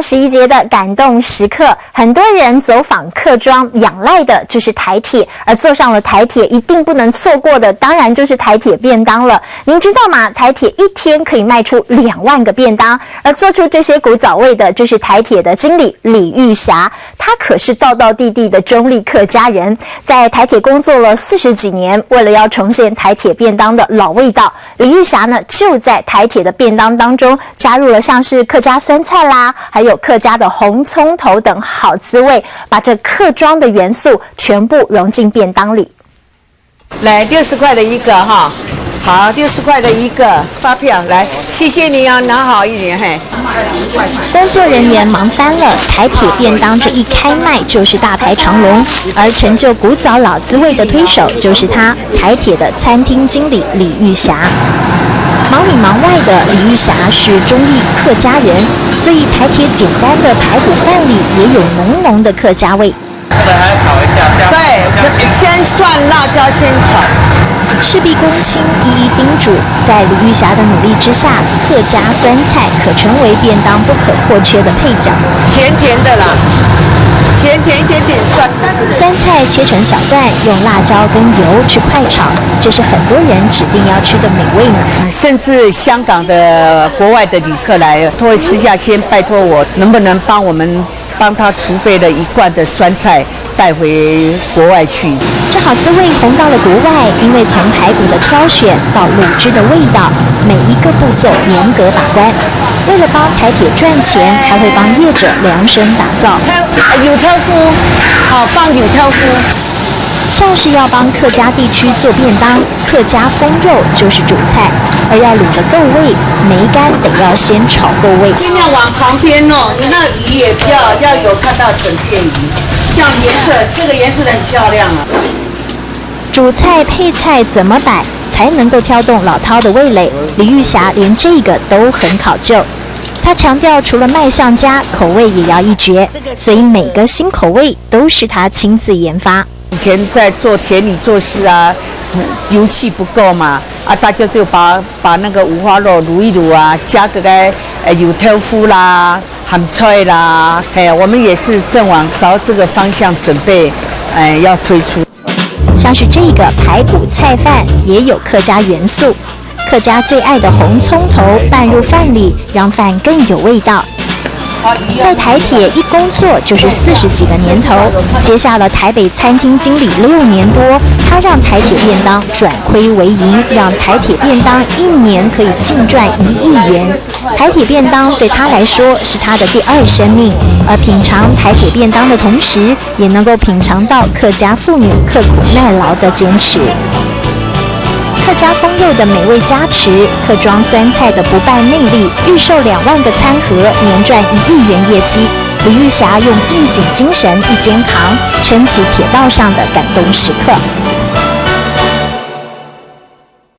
11节的感动时刻，很多人走访客庄，仰赖的就是台铁，而坐上了台铁，一定不能错过的，当然就是台铁便当了。您知道吗？台铁一天可以卖出2万个便当，而做出这些古早味的，就是台铁的经理李玉霞。他可是道道地地的中立客家人，在台铁工作了40几年，为了要重现台铁便当的老味道，李玉霞呢就在台铁的便当当中加入了像是客家酸菜啦，还有客家的红葱头等好滋味，把这客庄的元素全部融进便当里。来60块的一个哈，好，60块的一个发票，来，谢谢你啊，拿好一点嘿。工作人员忙翻了，台铁便当这一开卖就是大排长龙，而成就古早老滋味的推手就是他，台铁的餐厅经理李玉霞。忙里忙外的李玉霞是中立客家人，所以台铁简单的排骨饭里也有浓浓的客家味。这个还要炒一下，对，先涮辣椒，先炒。事必躬亲，一一叮嘱，在李玉霞的努力之下，客家酸菜可成为便当不可或缺的配角。甜甜的啦，甜甜一点点酸。酸菜切成小段，用辣椒跟油去快炒，这是很多人指定要吃的美味呢。甚至香港的、国外的旅客来，都会私下先拜托我，能不能帮他储备了1罐的酸菜带回国外去。这好滋味红到了国外，因为从排骨的挑选到卤汁的味道，每一个步骤严格把关。为了帮台铁赚钱，还会帮业者量身打造。油豆腐，好放油豆腐。像是要帮客家地区做便当，客家风肉就是主菜，而要卤得够味，梅干得要先炒够味。尽量往旁边哦，你那鱼也要有看到整片鱼，这样颜色，这个颜色很漂亮啊。主菜配菜怎么摆才能够挑动老饕的味蕾？李玉霞连这个都很考究。他强调，除了卖相佳，口味也要一绝，所以每个新口味都是他亲自研发。以前在做田里做事啊，油气不够嘛，大家就把那个五花肉卤一卤啊，加个油豆腐啦、咸菜啦，我们也是正往朝这个方向准备，要推出。像是这个排骨菜饭也有客家元素，客家最爱的红葱头拌入饭里，让饭更有味道。在台铁一工作就是40几个年头，接下了台北餐厅经理6年多，他让台铁便当转亏为盈，让台铁便当1年可以净赚1亿元。台铁便当对他来说是他的第2生命，而品尝台铁便当的同时，也能够品尝到客家妇女刻苦耐劳的坚持。客家风肉的美味加持，客庄酸菜的不败魅力，预售2万个餐盒，年赚1亿元业绩。李玉霞用应景精神一肩扛，撑起铁道上的感动时刻。